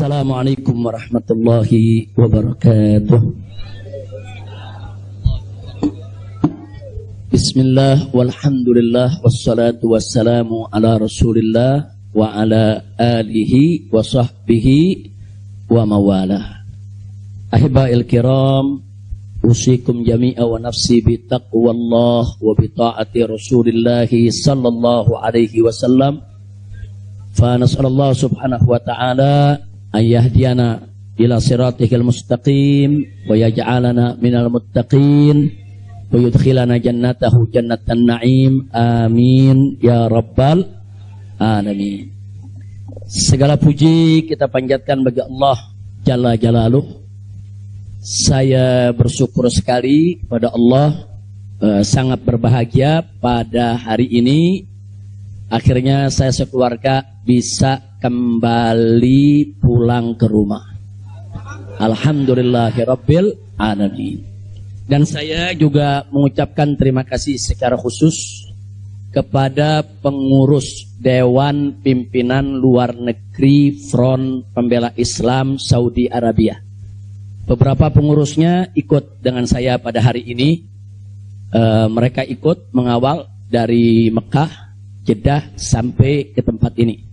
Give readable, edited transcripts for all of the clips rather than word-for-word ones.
Assalamualaikum warahmatullahi wabarakatuh. Bismillah walhamdulillah wassalatu wassalamu ala rasulillah wa ala alihi wa sahbihi wa mawalah. Ahiba'il kiram, usikum jami'a wa nafsi bitaqwallah wa bita'ati rasulillahi sallallahu alaihi wasallam. Fa nas'alullah subhanahu wa ta'ala ayyahdiyana ila siratihil mustaqim wa yaj'alana minal muttaqin wa yudkhilana jannatahu jannatan na'im, amin ya rabbal alamin. Segala puji kita panjatkan bagi Allah Jalla Jalaluh. Saya bersyukur sekali kepada Allah, sangat berbahagia pada hari ini akhirnya saya sekeluarga bisa kembali pulang ke rumah. Alhamdulillahirabbil alamin. Dan saya juga mengucapkan terima kasih secara khusus kepada pengurus Dewan Pimpinan Luar Negeri Front Pembela Islam Saudi Arabia. Beberapa pengurusnya ikut dengan saya pada hari ini. Mereka ikut mengawal dari Mekah, Jeddah sampai ke tempat ini.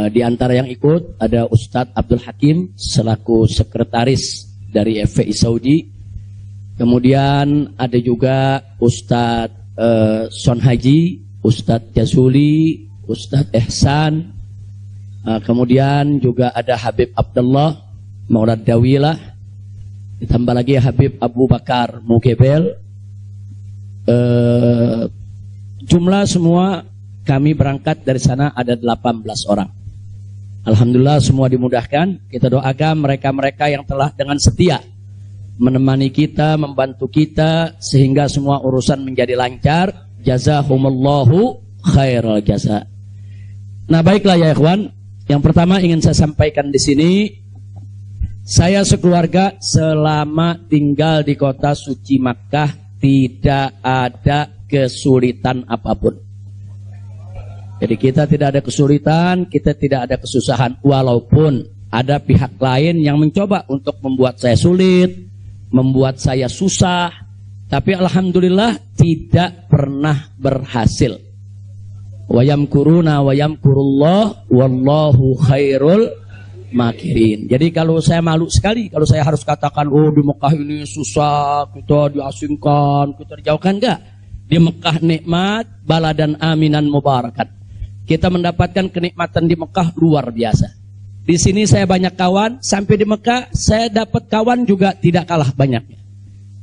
Di antara yang ikut ada Ustadz Abdul Hakim selaku sekretaris dari FPI Saudi. Kemudian ada juga Ustadz Son Haji, Ustadz Jazuli, Ustadz Ehsan. Kemudian juga ada Habib Abdullah Maulad Dawilah. Ditambah lagi Habib Abu Bakar Mukebel. Jumlah semua kami berangkat dari sana ada 18 orang. Alhamdulillah semua dimudahkan. Kita doakan mereka-mereka yang telah dengan setia menemani kita, membantu kita sehingga semua urusan menjadi lancar. Jazahumullahu khairal jaza. Nah, baiklah ya ikhwan. Yang pertama ingin saya sampaikan di sini, saya sekeluarga selama tinggal di kota suci Makkah tidak ada kesulitan apapun. Jadi kita tidak ada kesulitan, kita tidak ada kesusahan. Walaupun ada pihak lain yang mencoba untuk membuat saya sulit, membuat saya susah, tapi alhamdulillah tidak pernah berhasil. Wa yamkuruna wa yamkurullah wallahu khairul makirin. Jadi kalau saya malu sekali kalau saya harus katakan, oh di Mekah ini susah, kita diasingkan, kita dijauhkan. Enggak. Di Mekah nikmat, baladan aminan mubarakat. Kita mendapatkan kenikmatan di Mekah luar biasa. Di sini saya banyak kawan, sampai di Mekah saya dapat kawan juga tidak kalah banyaknya.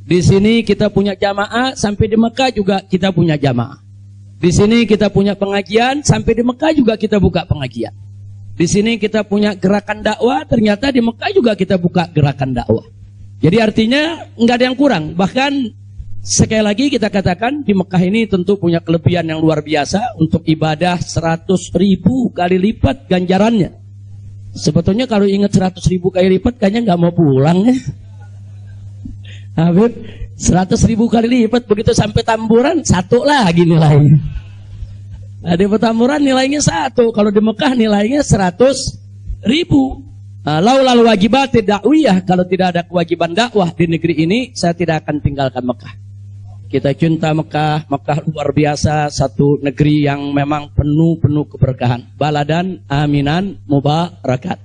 Di sini kita punya jamaah, sampai di Mekah juga kita punya jamaah. Di sini kita punya pengajian, sampai di Mekah juga kita buka pengajian. Di sini kita punya gerakan dakwah, ternyata di Mekah juga kita buka gerakan dakwah. Jadi artinya nggak ada yang kurang. Bahkan sekali lagi kita katakan di Mekah ini tentu punya kelebihan yang luar biasa untuk ibadah 100.000 kali lipat ganjarannya. Sebetulnya kalau ingat 100.000 kali lipat kayaknya nggak mau pulang ya. Habib 100.000 kali lipat begitu sampai Tamburan satu lagi nilainya. Nah, di Petamburan nilainya 1, kalau di Mekah nilainya 100.000. Laulal wajibat dakwiyah, kalau tidak ada kewajiban dakwah di negeri ini, saya tidak akan tinggalkan Mekah. Kita cinta Mekah, Mekah luar biasa, satu negeri yang memang penuh keberkahan. Baladan aminan mubarakat.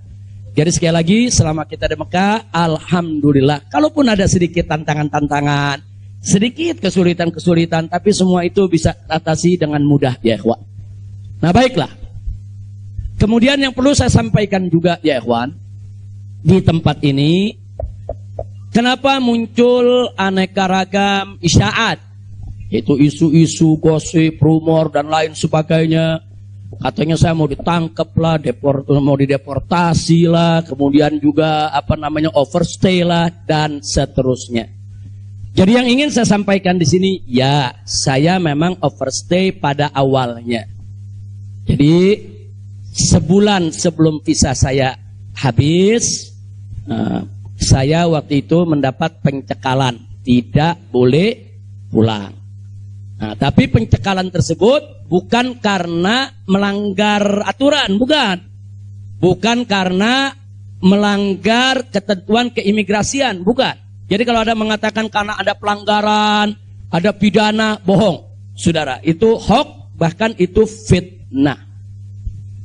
Jadi sekali lagi, selama kita di Mekah, alhamdulillah. Kalaupun ada sedikit tantangan-tantangan, sedikit kesulitan-kesulitan, tapi semua itu bisa atasi dengan mudah ya ikhwan. Nah baiklah. Kemudian yang perlu saya sampaikan juga ya ikhwan, di tempat ini kenapa muncul aneka ragam isyaat, itu isu-isu, gosip, rumor dan lain sebagainya. Katanya saya mau ditangkap lah, mau dideportasi lah, kemudian juga overstay lah dan seterusnya. Jadi yang ingin saya sampaikan di sini, ya saya memang overstay pada awalnya. Jadi sebulan sebelum visa saya habis, saya waktu itu mendapat pencekalan, tidak boleh pulang. Nah, tapi pencekalan tersebut bukan karena melanggar aturan, bukan. Bukan karena melanggar ketentuan keimigrasian, bukan. Jadi kalau ada mengatakan karena ada pelanggaran, ada pidana, bohong. Saudara, itu hoax, bahkan itu fitnah.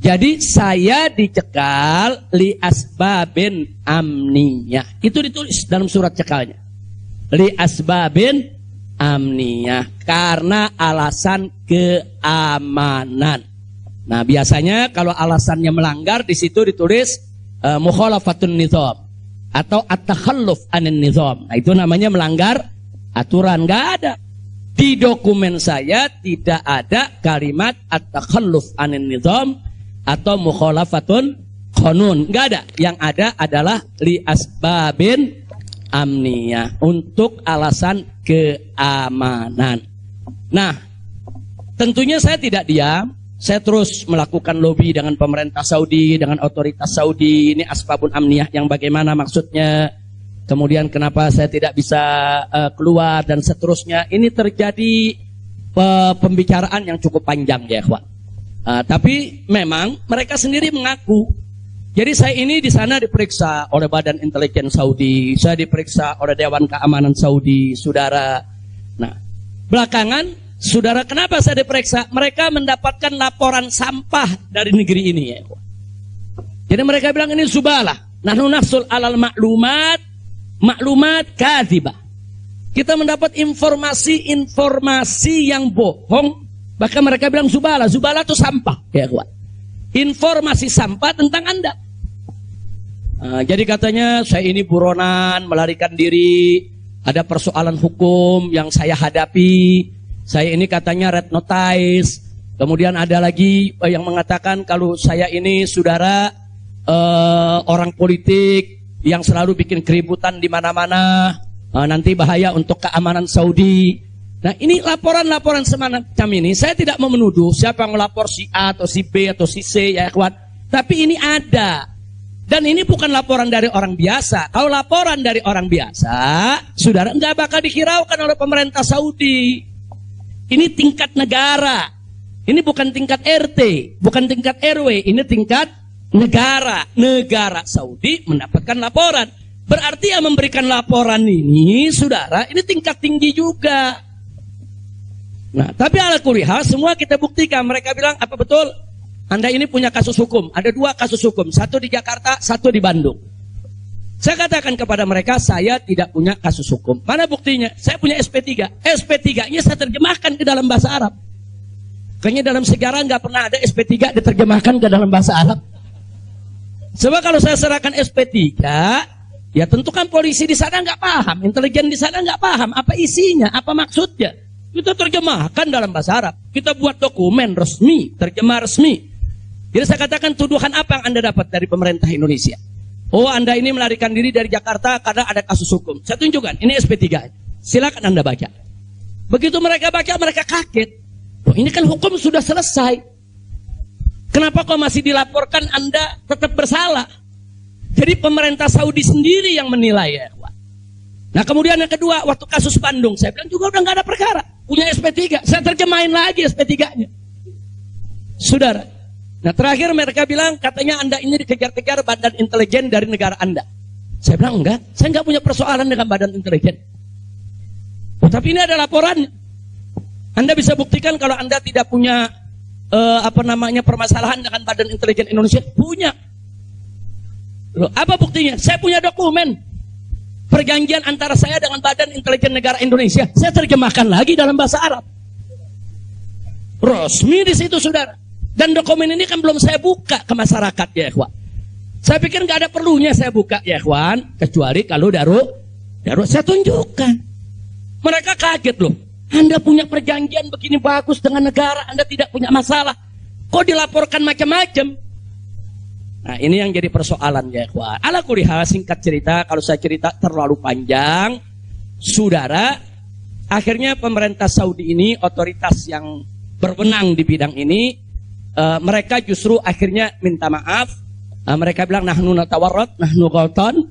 Jadi saya dicekal li asbabin amniyah. Itu ditulis dalam surat cekalnya. Li asbabin amniyah, karena alasan keamanan. Nah, biasanya kalau alasannya melanggar di situ ditulis mukhalafatun nizam atau at-takhalluf anin nizam. Nah, itu namanya melanggar aturan. Enggak ada. Di dokumen saya tidak ada kalimat at-takhalluf anin nizam atau mukhalafatun qanun. Enggak ada. Yang ada adalah li asbabin amniyah, untuk alasan keamanan. Nah, tentunya saya tidak diam. Saya terus melakukan lobby dengan pemerintah Saudi, dengan otoritas Saudi. Ini asbabun amniyah yang bagaimana maksudnya. Kemudian kenapa saya tidak bisa keluar dan seterusnya. Ini terjadi pembicaraan yang cukup panjang ya, ikhwan. Tapi memang mereka sendiri mengaku. Jadi saya ini di sana diperiksa oleh Badan Intelijen Saudi, saya diperiksa oleh Dewan Keamanan Saudi, saudara. Nah, belakangan, saudara, kenapa saya diperiksa? Mereka mendapatkan laporan sampah dari negeri ini ya. Jadi mereka bilang ini zubalah. Nahnu nahsul alal maklumat kadzibah. Kita mendapat informasi yang bohong. Bahkan mereka bilang zubalah. Zubalah itu sampah ya, kawan. Informasi sampah tentang Anda. Jadi katanya saya ini buronan, melarikan diri, ada persoalan hukum yang saya hadapi. Saya ini katanya red notice. Kemudian ada lagi yang mengatakan kalau saya ini saudara orang politik yang selalu bikin keributan di mana-mana, nanti bahaya untuk keamanan Saudi. Nah, ini laporan-laporan semacam ini. Saya tidak mau menuduh siapa yang melapor, si A atau si B atau si C ya kawan. Tapi ini ada. Dan ini bukan laporan dari orang biasa. Kalau laporan dari orang biasa, saudara, nggak bakal dihiraukan oleh pemerintah Saudi. Ini tingkat negara. Ini bukan tingkat RT, bukan tingkat RW. Ini tingkat negara. Negara Saudi mendapatkan laporan. Berarti yang memberikan laporan ini, saudara, ini tingkat tinggi juga. Nah, tapi ala kulihal semua kita buktikan. Mereka bilang, apa betul? Anda ini punya kasus hukum. Ada 2 kasus hukum. 1 di Jakarta, 1 di Bandung. Saya katakan kepada mereka, saya tidak punya kasus hukum. Mana buktinya? Saya punya SP3. SP3-nya saya terjemahkan ke dalam bahasa Arab. Kayaknya dalam sejarah nggak pernah ada SP3 diterjemahkan ke dalam bahasa Arab. Sebab kalau saya serahkan SP3, ya tentu kan polisi di sana nggak paham. Intelijen di sana nggak paham. Apa isinya, apa maksudnya. Kita terjemahkan dalam bahasa Arab. Kita buat dokumen resmi, terjemah resmi. Jadi saya katakan tuduhan apa yang Anda dapat dari pemerintah Indonesia? Oh, Anda ini melarikan diri dari Jakarta karena ada kasus hukum. Saya tunjukkan, ini SP3. Silakan Anda baca. Begitu mereka baca, mereka kaget. Oh, ini kan hukum sudah selesai. Kenapa kok masih dilaporkan Anda tetap bersalah? Jadi pemerintah Saudi sendiri yang menilai ya. Nah, kemudian yang kedua, waktu kasus Bandung, saya bilang juga udah nggak ada perkara. Punya SP3, saya terjemahin lagi SP3-nya. Saudara. Nah, terakhir mereka bilang, katanya Anda ini dikejar-kejar badan intelijen dari negara Anda. Saya bilang, enggak, saya enggak punya persoalan dengan badan intelijen. Oh, tapi ini ada laporannya. Anda bisa buktikan kalau Anda tidak punya permasalahan dengan badan intelijen Indonesia. Punya. Loh, apa buktinya? Saya punya dokumen. Perjanjian antara saya dengan badan intelijen negara Indonesia. Saya terjemahkan lagi dalam bahasa Arab. Resmi di situ, saudara. Dan dokumen ini kan belum saya buka ke masyarakat ya, ikhwan. Saya pikir nggak ada perlunya saya buka ya, ikhwan, kecuali kalau darurat saya tunjukkan. Mereka kaget loh. Anda punya perjanjian begini bagus dengan negara, Anda tidak punya masalah. Kok dilaporkan macam-macam? Nah, ini yang jadi persoalan ya, ikhwan. Ala kulihal, singkat cerita, kalau saya cerita terlalu panjang, saudara, akhirnya pemerintah Saudi ini, otoritas yang berwenang di bidang ini, mereka justru akhirnya minta maaf. Mereka bilang nahnu natawarrat, nahnu ghaltan.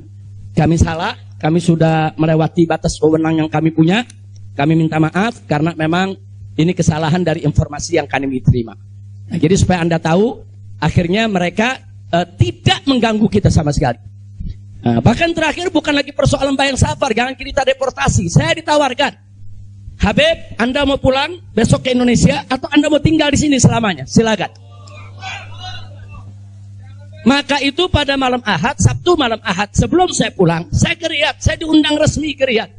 Kami salah, kami sudah melewati batas wewenang yang kami punya. Kami minta maaf karena memang ini kesalahan dari informasi yang kami terima. Nah, jadi supaya Anda tahu, akhirnya mereka tidak mengganggu kita sama sekali. Nah, bahkan terakhir bukan lagi persoalan bayang safar, jangan kita deportasi. Saya ditawarkan, Habib, Anda mau pulang besok ke Indonesia atau Anda mau tinggal di sini selamanya? Silakan. Maka itu pada malam Ahad, Sabtu malam Ahad, sebelum saya pulang, saya ke Riyadh, saya diundang resmi ke Riyadh.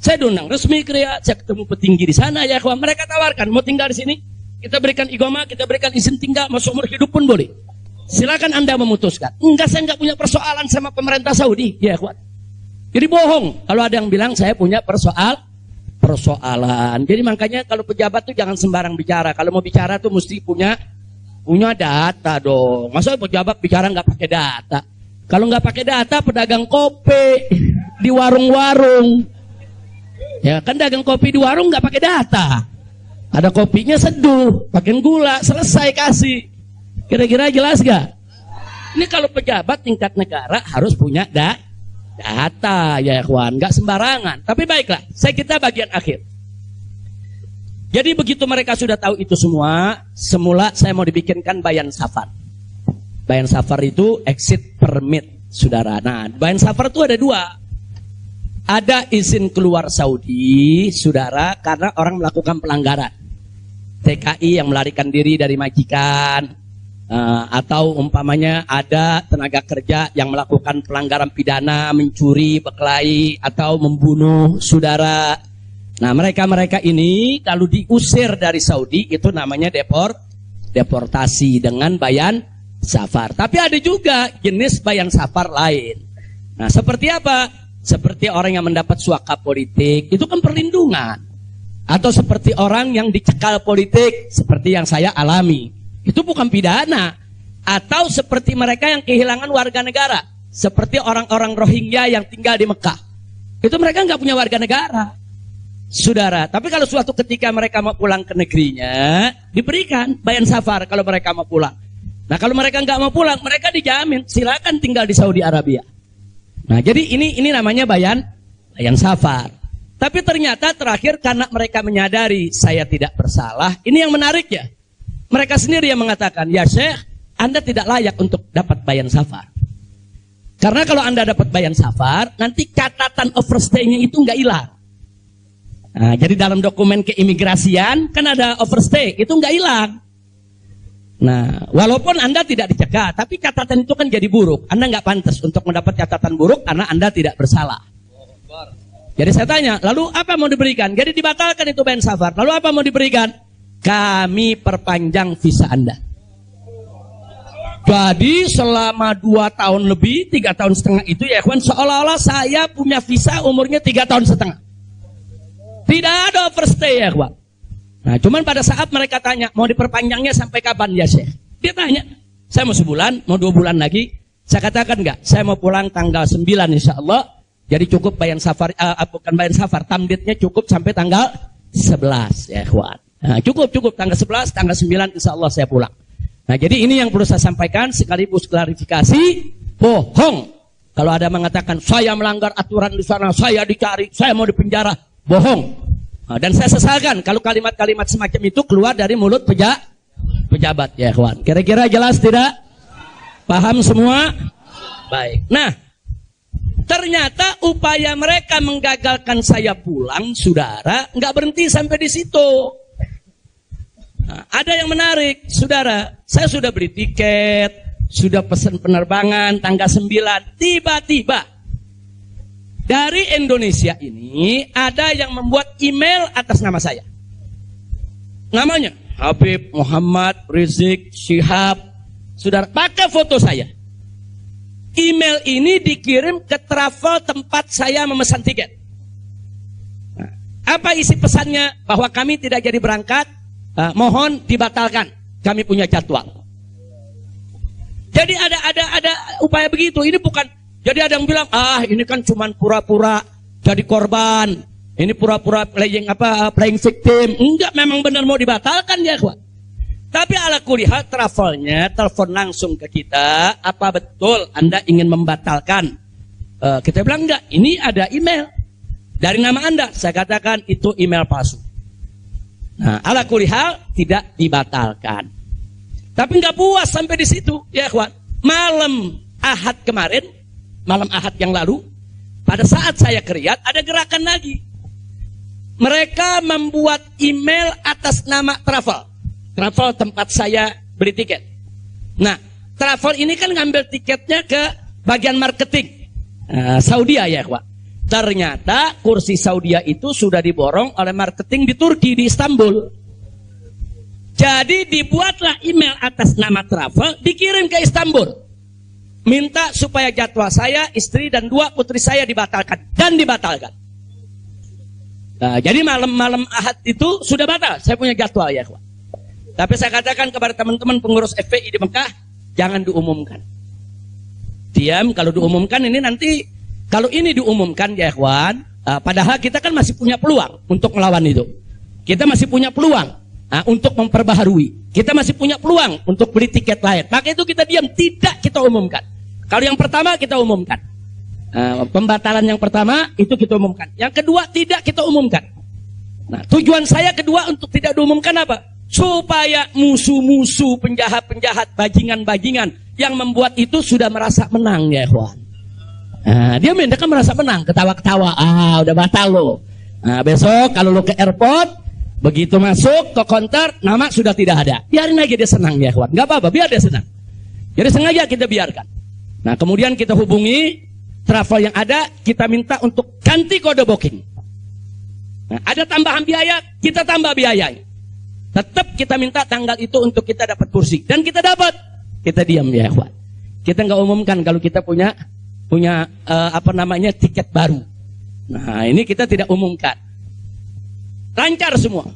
Saya diundang resmi ke Riyadh, saya ketemu petinggi di sana, ya kawan. Mereka tawarkan, mau tinggal di sini, kita berikan iqamah, kita berikan izin tinggal, masuk umur hidup pun boleh. Silakan Anda memutuskan. Enggak, saya enggak punya persoalan sama pemerintah Saudi, ya kawan. Jadi bohong kalau ada yang bilang saya punya persoalan. Jadi makanya kalau pejabat tuh jangan sembarang bicara. Kalau mau bicara tuh mesti punya data dong. Masa pejabat bicara nggak pakai data? Kalau nggak pakai data, pedagang kopi di warung-warung, ya kan dagang kopi di warung nggak pakai data. Ada kopinya seduh, pakai gula, selesai kasih. Kira-kira jelas gak? Ini kalau pejabat tingkat negara harus punya data, ya kawan, nggak sembarangan. Tapi baiklah, kita bagian akhir. Jadi begitu mereka sudah tahu itu semua, semula saya mau dibikinkan bayan safar. Bayan safar itu exit permit, saudara. Nah, bayan safar itu ada dua. Ada izin keluar Saudi, saudara, karena orang melakukan pelanggaran. TKI yang melarikan diri dari majikan, atau umpamanya ada tenaga kerja yang melakukan pelanggaran pidana, mencuri, berkelahi, atau membunuh saudara. Nah, mereka ini kalau diusir dari Saudi itu namanya deportasi dengan bayan safar. Tapi ada juga jenis bayan safar lain. Nah, seperti apa? Seperti orang yang mendapat suaka politik, itu kan perlindungan. Atau seperti orang yang dicekal politik, seperti yang saya alami. Itu bukan pidana. Atau seperti mereka yang kehilangan warga negara, seperti orang-orang Rohingya yang tinggal di Mekah. Itu mereka nggak punya warga negara, saudara. Tapi kalau suatu ketika mereka mau pulang ke negerinya, diberikan bayan safar kalau mereka mau pulang. Nah, kalau mereka nggak mau pulang, mereka dijamin silakan tinggal di Saudi Arabia. Nah, jadi ini namanya bayan safar. Tapi ternyata terakhir karena mereka menyadari saya tidak bersalah, ini yang menarik ya. Mereka sendiri yang mengatakan, ya Syekh, Anda tidak layak untuk dapat bayan safar. Karena kalau Anda dapat bayan safar, nanti catatan overstay-nya itu nggak hilang. Nah, jadi dalam dokumen keimigrasian kan ada overstay, itu nggak hilang. Nah, walaupun Anda tidak dicegah, tapi catatan itu kan jadi buruk. Anda nggak pantas untuk mendapat catatan buruk karena Anda tidak bersalah. Jadi saya tanya, lalu apa mau diberikan? Jadi dibatalkan itu bayan safar. Lalu apa mau diberikan? Kami perpanjang visa Anda. Jadi selama 2 tahun lebih, 3 tahun setengah itu ya kawan, seolah-olah saya punya visa umurnya 3 tahun setengah. Tidak ada overstay ya kawan. Nah, cuman pada saat mereka tanya, mau diperpanjangnya sampai kapan ya Syekh? Dia tanya, saya mau sebulan, mau 2 bulan lagi. Saya katakan enggak, saya mau pulang tanggal 9 insya Allah. Jadi cukup bayan safar, bukan bayan safar, tamdidnya cukup sampai tanggal 11 ya kawan. Nah, cukup tanggal 11, tanggal 9 insya Allah saya pulang. Nah, jadi ini yang perlu saya sampaikan sekaligus klarifikasi, bohong. Kalau ada mengatakan saya melanggar aturan di sana, saya dicari, saya mau dipenjara, bohong. Nah, dan saya sesalkan kalau kalimat-kalimat semacam itu keluar dari mulut pejabat ya kawan. Kira-kira jelas tidak? Paham semua? Baik. Nah, ternyata upaya mereka menggagalkan saya pulang, saudara, nggak berhenti sampai di situ. Nah, ada yang menarik, saudara. Saya sudah beli tiket, sudah pesan penerbangan tanggal 9. Tiba-tiba dari Indonesia ini ada yang membuat email atas nama saya. Namanya Habib Muhammad Rizik Syihab. Saudara, pakai foto saya. Email ini dikirim ke travel tempat saya memesan tiket. Nah, apa isi pesannya? Bahwa kami tidak jadi berangkat. Mohon dibatalkan, kami punya jadwal. Jadi ada upaya begitu. Ini bukan. Jadi ada yang bilang, ini kan cuma pura-pura jadi korban. Ini pura-pura playing victim. Enggak, memang benar mau dibatalkan ya, kawan. Tapi ala kulihat travelnya telepon langsung ke kita. Apa betul Anda ingin membatalkan? Kita bilang enggak. Ini ada email dari nama Anda. Saya katakan itu email palsu. Nah, ala kulihal tidak dibatalkan. Tapi nggak puas sampai di situ, ya kawan. Malam Ahad kemarin, malam Ahad yang lalu, pada saat saya ke Riyadh, ada gerakan lagi. Mereka membuat email atas nama travel. Travel tempat saya beli tiket. Nah, travel ini kan ngambil tiketnya ke bagian marketing. Saudi ya, Pak. Ternyata kursi Saudi itu sudah diborong oleh marketing di Turki, di Istanbul. Jadi dibuatlah email atas nama travel, dikirim ke Istanbul. Minta supaya jadwal saya, istri dan 2 putri saya dibatalkan. Dan dibatalkan. Nah, jadi malam-malam Ahad itu sudah batal. Saya punya jadwal ya, Pak. Tapi saya katakan kepada teman-teman pengurus FPI di Mekah, jangan diumumkan. Diam, kalau diumumkan ini nanti... Kalau ini diumumkan ya ikhwan, padahal kita kan masih punya peluang untuk melawan itu. Kita masih punya peluang untuk memperbaharui. Kita masih punya peluang untuk beli tiket lain. Maka itu kita diam, tidak kita umumkan. Kalau yang pertama kita umumkan. Pembatalan yang pertama itu kita umumkan. Yang kedua tidak kita umumkan. Nah, tujuan saya kedua untuk tidak diumumkan apa? Supaya musuh-musuh, penjahat-penjahat, bajingan-bajingan yang membuat itu sudah merasa menang ya ikhwan. Dia kan merasa menang, ketawa-ketawa, udah batal lo. Besok kalau lo ke airport, begitu masuk ke counter, nama sudah tidak ada. Biarin aja dia senang ya kawan, nggak apa-apa, biar dia senang. Jadi sengaja kita biarkan. Nah kemudian kita hubungi travel yang ada, kita minta untuk ganti kode booking. Nah, ada tambahan biaya, kita tambah biayanya. Tetap kita minta tanggal itu untuk kita dapat kursi, dan kita dapat. Kita diam ya kawan. Kita nggak umumkan kalau kita punya tiket baru. Nah ini kita tidak umumkan. Lancar semua.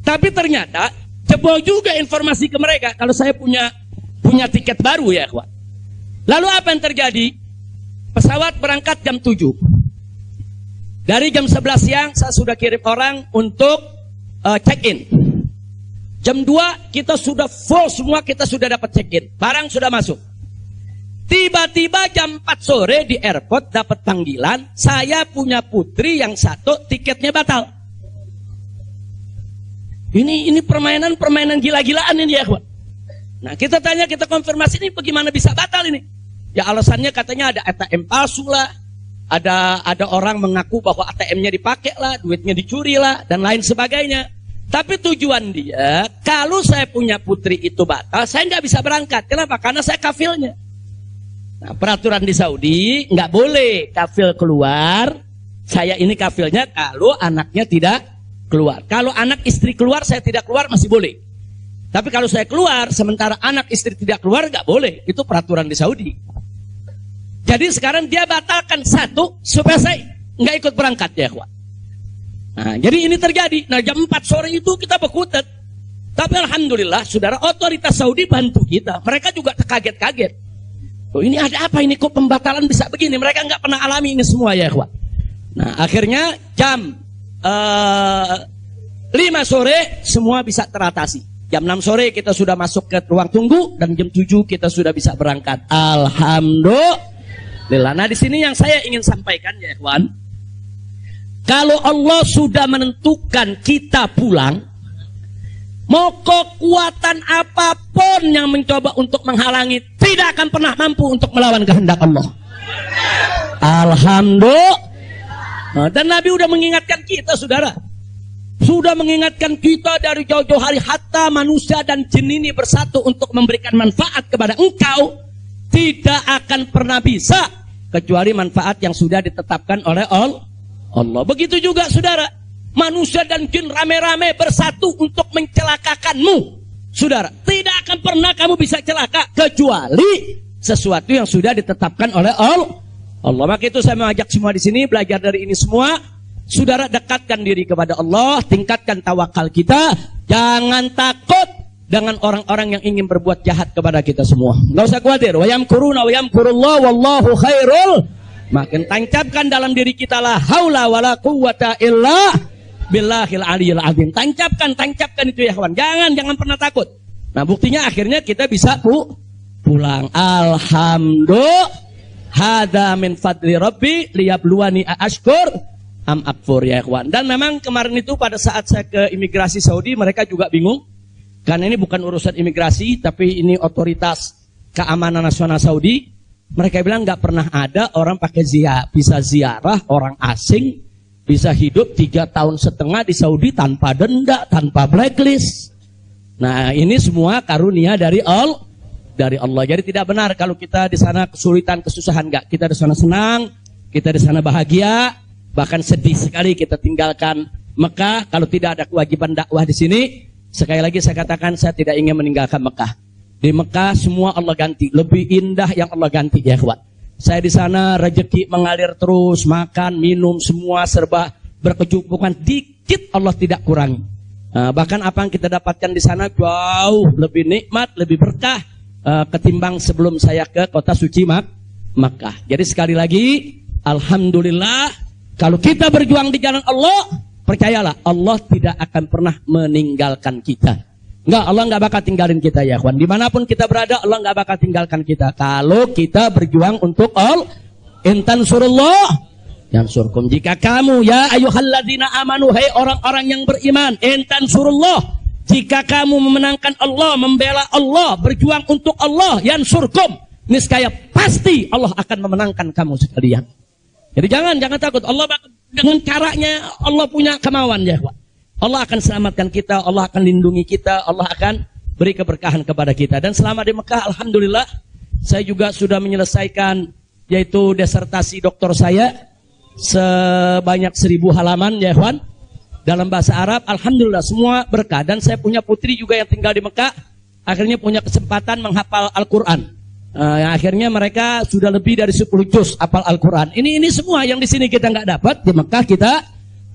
Tapi ternyata jebol juga informasi ke mereka kalau saya punya tiket baru ya kawan. Lalu apa yang terjadi? Pesawat berangkat jam 7. Dari jam 11 siang saya sudah kirim orang untuk check-in. Jam 2 kita sudah full semua, kita sudah dapat check-in. Barang sudah masuk. Tiba-tiba jam 4 sore di airport dapat panggilan, saya punya putri yang satu tiketnya batal. Ini permainan gila-gilaan ini ya, kawan. Nah, kita tanya, kita konfirmasi ini bagaimana bisa batal ini? Ya alasannya katanya ada ATM palsu lah, ada orang mengaku bahwa ATM-nya dipakai lah, duitnya dicuri lah, dan lain sebagainya. Tapi tujuan dia, kalau saya punya putri itu batal, saya nggak bisa berangkat. Kenapa? Karena saya kafilnya. Nah, peraturan di Saudi nggak boleh kafil keluar. Saya ini kafilnya kalau anaknya tidak keluar. Kalau anak istri keluar, saya tidak keluar masih boleh. Tapi kalau saya keluar, sementara anak istri tidak keluar nggak boleh. Itu peraturan di Saudi. Jadi sekarang dia batalkan satu supaya saya nggak ikut berangkat ya, kawan. Nah, jadi ini terjadi. Nah, jam 4 sore itu kita berkutat. Tapi alhamdulillah, saudara, otoritas Saudi bantu kita. Mereka juga terkaget-kaget. Oh, ini ada apa ini, kok pembatalan bisa begini? Mereka nggak pernah alami ini semua ya, kawan. Nah, akhirnya jam 5 sore semua bisa teratasi. Jam 6 sore kita sudah masuk ke ruang tunggu dan jam 7 kita sudah bisa berangkat. Alhamdulillah. Nah, di sini yang saya ingin sampaikan ya, kawan. Kalau Allah sudah menentukan kita pulang, mau kekuatan apapun yang mencoba untuk menghalangi tidak akan pernah mampu untuk melawan kehendak Allah. Alhamdulillah. Nah, dan Nabi sudah mengingatkan kita, saudara. Sudah mengingatkan kita dari jauh-jauh hari, hatta manusia dan jin ini bersatu untuk memberikan manfaat kepada engkau, tidak akan pernah bisa kecuali manfaat yang sudah ditetapkan oleh Allah. Begitu juga, saudara. Manusia dan jin rame-rame bersatu untuk mencelakakanmu, saudara. Tidak akan pernah kamu bisa celaka kecuali sesuatu yang sudah ditetapkan oleh Allah. Maka itu saya mengajak semua di sini belajar dari ini semua. Saudara, dekatkan diri kepada Allah, tingkatkan tawakal kita. Jangan takut dengan orang-orang yang ingin berbuat jahat kepada kita semua. Enggak usah khawatir. Wa yamkuruna wa yamkurullah wallahu khairul. Makin tancapkan dalam diri kita la haula wala quwwata illa billahil aliyil azim. Tancapkan itu ya kawan. Jangan pernah takut. Nah, buktinya akhirnya kita bisa pulang. Alhamdulillah. Hada min fadli rabbi liyabluwani ashkur am akfur ya kawan. Dan memang kemarin itu pada saat saya ke imigrasi Saudi, mereka juga bingung. Karena ini bukan urusan imigrasi, tapi ini otoritas keamanan nasional Saudi. Mereka bilang nggak pernah ada orang pakai bisa ziarah orang asing, bisa hidup 3,5 tahun di Saudi tanpa denda, tanpa blacklist. Nah, ini semua karunia dari Allah. Jadi tidak benar kalau kita di sana kesulitan, kesusahan, enggak. Kita di sana senang, kita di sana bahagia, bahkan sedih sekali kita tinggalkan Mekah kalau tidak ada kewajiban dakwah di sini. Sekali lagi saya katakan, saya tidak ingin meninggalkan Mekah. Di Mekah semua Allah ganti, lebih indah yang Allah ganti ya kawan. Saya di sana rezeki mengalir terus, makan, minum semua serba berkecukupan, dikit Allah tidak kurangi. Bahkan apa yang kita dapatkan di sana jauh lebih nikmat, lebih berkah ketimbang sebelum saya ke kota suci Makkah. Jadi sekali lagi, alhamdulillah kalau kita berjuang di jalan Allah, percayalah Allah tidak akan pernah meninggalkan kita. Enggak, Allah enggak bakal tinggalin kita ya kawan. Dimanapun kita berada, Allah enggak bakal tinggalkan kita. Kalau kita berjuang untuk Allah, intan surullah yang surkum. Jika kamu ya ayyuhalladzina amanu, hai orang-orang yang beriman, intan surullah, jika kamu memenangkan Allah, membela Allah, berjuang untuk Allah, yang surkum, niscaya pasti Allah akan memenangkan kamu sekalian. Jadi jangan takut. Allah dengan caranya Allah punya kemauan ya kawan. Allah akan selamatkan kita, Allah akan lindungi kita, Allah akan beri keberkahan kepada kita. Dan selama di Mekah, alhamdulillah, saya juga sudah menyelesaikan yaitu disertasi doktor saya sebanyak 1000 halaman ya kawan, dalam bahasa Arab. Alhamdulillah semua berkah. Dan saya punya putri juga yang tinggal di Mekah, akhirnya punya kesempatan menghafal Al-Quran. Yang akhirnya mereka sudah lebih dari 10 juz hafal Al-Quran. Ini semua yang di sini kita nggak dapat, di Mekah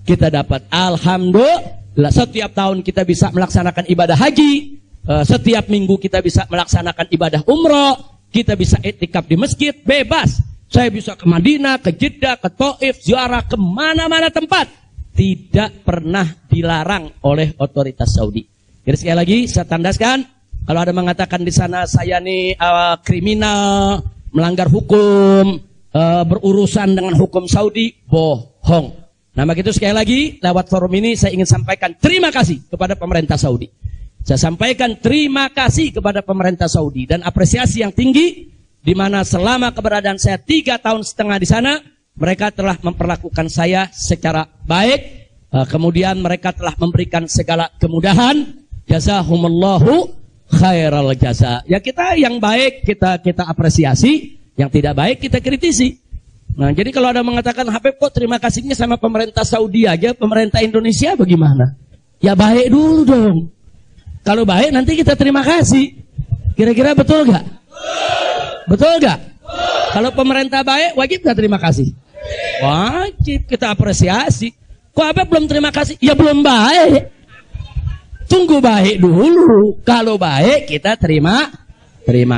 kita dapat. Alhamdulillah, setiap tahun kita bisa melaksanakan ibadah haji, setiap minggu kita bisa melaksanakan ibadah umroh, kita bisa iktikaf di masjid bebas. Saya bisa ke Madinah, ke Jeddah, ke Taif, ziarah kemana-mana tempat, tidak pernah dilarang oleh otoritas Saudi. Jadi sekali lagi saya tandaskan, kalau ada mengatakan di sana saya nih kriminal, melanggar hukum, berurusan dengan hukum Saudi, bohong. Nah, begitu sekali lagi, lewat forum ini saya ingin sampaikan terima kasih kepada pemerintah Saudi. Saya sampaikan terima kasih kepada pemerintah Saudi dan apresiasi yang tinggi, di mana selama keberadaan saya 3,5 tahun di sana, mereka telah memperlakukan saya secara baik. Kemudian mereka telah memberikan segala kemudahan. Jazahumullahu khairal jaza. Ya kita yang baik kita apresiasi, yang tidak baik kita kritisi. Nah, jadi kalau ada mengatakan Habib kok terima kasihnya sama pemerintah Saudi aja, pemerintah Indonesia bagaimana? Ya baik dulu dong. Kalau baik nanti kita terima kasih. Kira-kira betul gak? Betul gak? Kalau pemerintah baik wajib gak terima kasih? Wajib kita apresiasi. Kok Habib belum terima kasih? Ya belum baik. Tunggu baik dulu. Kalau baik kita terima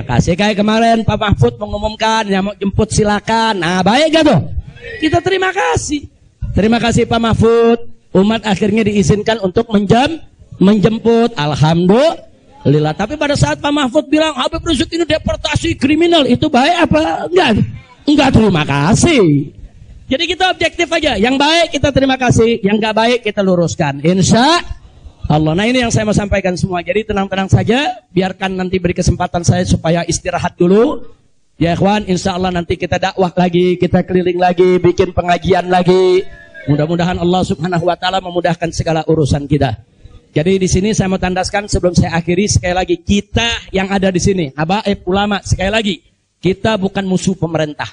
kasih. Kayak kemarin Pak Mahfud mengumumkan yang mau jemput silakan. Nah, baik gak tuh? Kita terima kasih. Terima kasih Pak Mahfud. Umat akhirnya diizinkan untuk menjemput. Alhamdulillah. Tapi pada saat Pak Mahfud bilang Habib Rizik ini deportasi kriminal, itu baik apa enggak? Enggak terima kasih. Jadi kita objektif aja. Yang baik kita terima kasih, yang enggak baik kita luruskan. Insya Allah. Nah, ini yang saya mau sampaikan semua. Jadi tenang-tenang saja, biarkan nanti beri kesempatan saya supaya istirahat dulu. Ya ikhwan, insya Allah nanti kita dakwah lagi, kita keliling lagi, bikin pengajian lagi. Mudah-mudahan Allah Subhanahu wa taala memudahkan segala urusan kita. Jadi di sini saya mau tandaskan sebelum saya akhiri, sekali lagi kita yang ada di sini, habaib ulama, sekali lagi, kita bukan musuh pemerintah.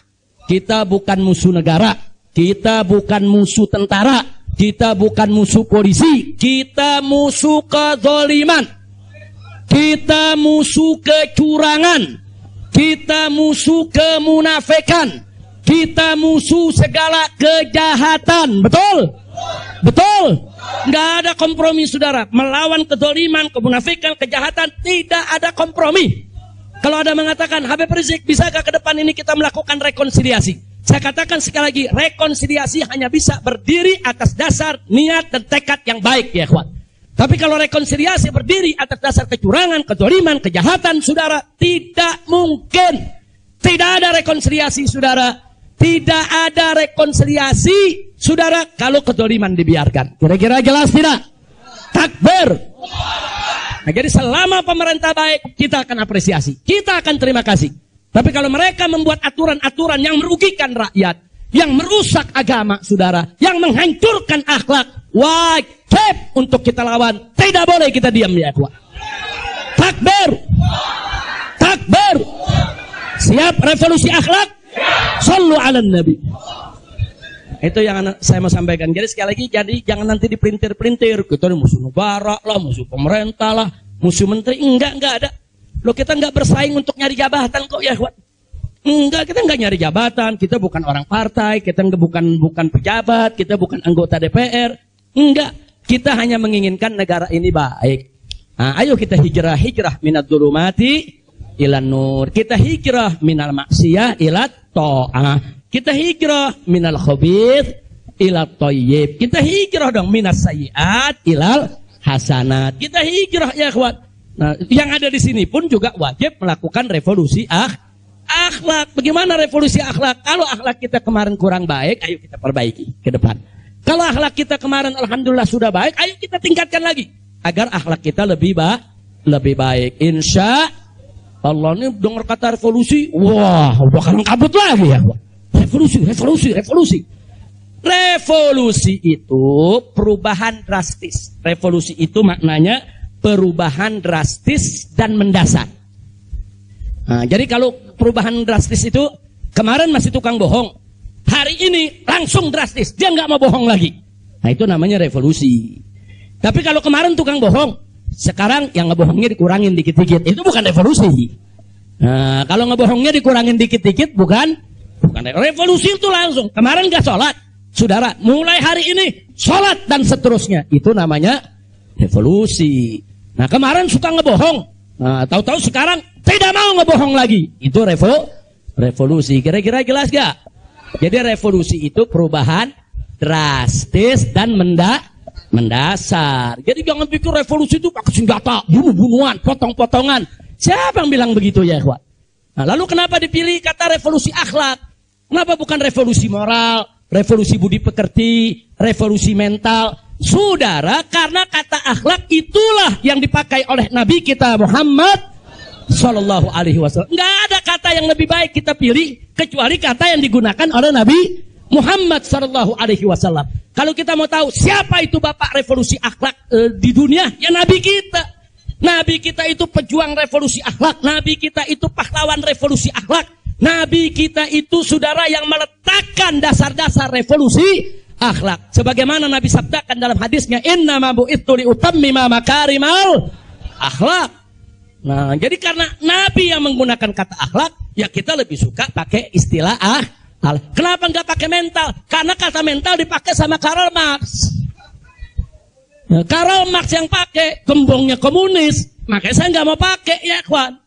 Kita bukan musuh negara, kita bukan musuh tentara, kita bukan musuh polisi, kita musuh kezaliman, kita musuh kecurangan, kita musuh kemunafikan, kita musuh segala kejahatan. Betul? Betul? Nggak ada kompromi saudara. Melawan kezaliman, kemunafikan, kejahatan, tidak ada kompromi. Kalau ada mengatakan Habib Rizik, bisakah ke depan ini kita melakukan rekonsiliasi? Saya katakan sekali lagi, rekonsiliasi hanya bisa berdiri atas dasar niat dan tekad yang baik ya kawan. Tapi kalau rekonsiliasi berdiri atas dasar kecurangan, kezaliman, kejahatan, saudara, tidak mungkin. Tidak ada rekonsiliasi, saudara. Tidak ada rekonsiliasi, saudara, kalau kezaliman dibiarkan. Kira-kira jelas tidak? Takbir. Nah, jadi selama pemerintah baik, kita akan apresiasi. Kita akan terima kasih. Tapi kalau mereka membuat aturan-aturan yang merugikan rakyat, yang merusak agama, saudara, yang menghancurkan akhlak, wajib untuk kita lawan. Tidak boleh kita diam, ya ikhwan. Takbir. Takbir. Siap revolusi akhlak? Sallu ala nabi. Itu yang saya mau sampaikan. Jadi sekali lagi, jadi jangan nanti dipelintir-pelintir. Kita ini musuh negara lah, musuh pemerintah lah, musuh menteri. Enggak ada. Loh, kita enggak bersaing untuk nyari jabatan kok, ya ikhwan. Enggak, kita enggak nyari jabatan. Kita bukan orang partai, kita bukan pejabat, kita bukan anggota DPR. Enggak, kita hanya menginginkan negara ini baik. Nah, ayo kita hijrah minad dzulumati ilan nur. Kita hijrah minal maksiyah ilat ta'ah. Kita hijrah minal khabith ilat thayyib. Kita hijrah dong minas sayyiat ilal hasanat. Kita hijrah, ya ikhwan. Nah, yang ada di sini pun juga wajib melakukan revolusi akhlak. Bagaimana revolusi akhlak? Kalau akhlak kita kemarin kurang baik, ayo kita perbaiki ke depan. Kalau akhlak kita kemarin alhamdulillah sudah baik, ayo kita tingkatkan lagi agar akhlak kita lebih baik. Insya Allah. Ini dengar kata revolusi, wah, bakalan kabut lagi, ya. Revolusi. Revolusi itu perubahan drastis. Revolusi itu maknanya perubahan drastis dan mendasar. Nah, jadi kalau perubahan drastis itu kemarin masih tukang bohong, hari ini langsung drastis, dia nggak mau bohong lagi. Nah, itu namanya revolusi. Tapi kalau kemarin tukang bohong, sekarang yang ngebohongnya dikurangin dikit-dikit, itu bukan revolusi. Nah, kalau ngebohongnya dikurangin dikit-dikit bukan revolusi. Itu langsung. Kemarin nggak sholat, saudara, mulai hari ini sholat dan seterusnya, itu namanya revolusi. Nah, kemarin suka ngebohong, nah, tahu-tahu sekarang tidak mau ngebohong lagi, itu revolusi. Kira-kira jelas gak? Jadi revolusi itu perubahan drastis dan mendasar. Jadi jangan pikir revolusi itu pakai senjata, bunuh-bunuhan, potong-potongan. Siapa yang bilang begitu, ya ikhwan? Nah, lalu kenapa dipilih kata revolusi akhlak? Kenapa bukan revolusi moral, revolusi budi pekerti, revolusi mental? Saudara, karena kata akhlak itulah yang dipakai oleh Nabi kita Muhammad Sallallahu Alaihi Wasallam. Nggak ada kata yang lebih baik kita pilih kecuali kata yang digunakan oleh Nabi Muhammad Sallallahu Alaihi Wasallam. Kalau kita mau tahu siapa itu bapak revolusi akhlak di dunia, ya Nabi kita. Nabi kita itu pejuang revolusi akhlak. Nabi kita itu pahlawan revolusi akhlak. Nabi kita itu saudara yang meletakkan dasar-dasar revolusi akhlak. Sebagaimana Nabi sabdakan dalam hadisnya, innama bu'itsu liutammima makarimal akhlak. Nah, jadi karena Nabi yang menggunakan kata akhlak, ya kita lebih suka pakai istilah akhlak. Kenapa nggak pakai mental? Karena kata mental dipakai sama Karl Marx. Nah, Karl Marx yang pakai, gembongnya komunis, makanya saya nggak mau pakai, ya kawan.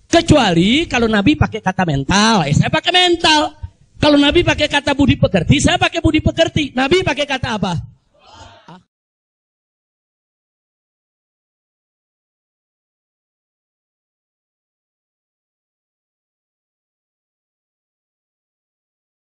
Kecuali kalau Nabi pakai kata mental, saya pakai mental. Kalau Nabi pakai kata budi pekerti, saya pakai budi pekerti. Nabi pakai kata apa?